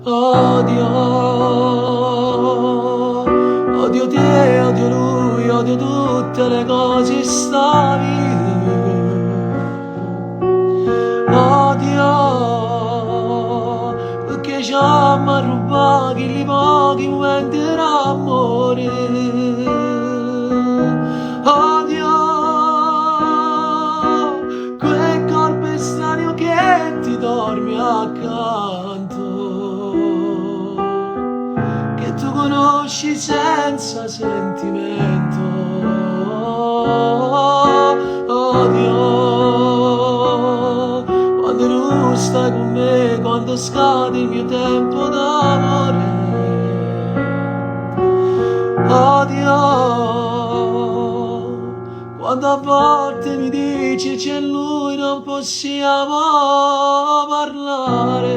Odio, odio te, odio lui, odio tutte le cose stabili. Odio, perché ci hanno rubato i pochi momenti d'amore. Odio, quel corpo estraneo che ti dormi accanto, che tu conosci senza sentimento. Odio, quando tu stai con me, quando scade il mio tempo d'amore. Odio, quando a volte mi dici c'è lui non possiamo parlare.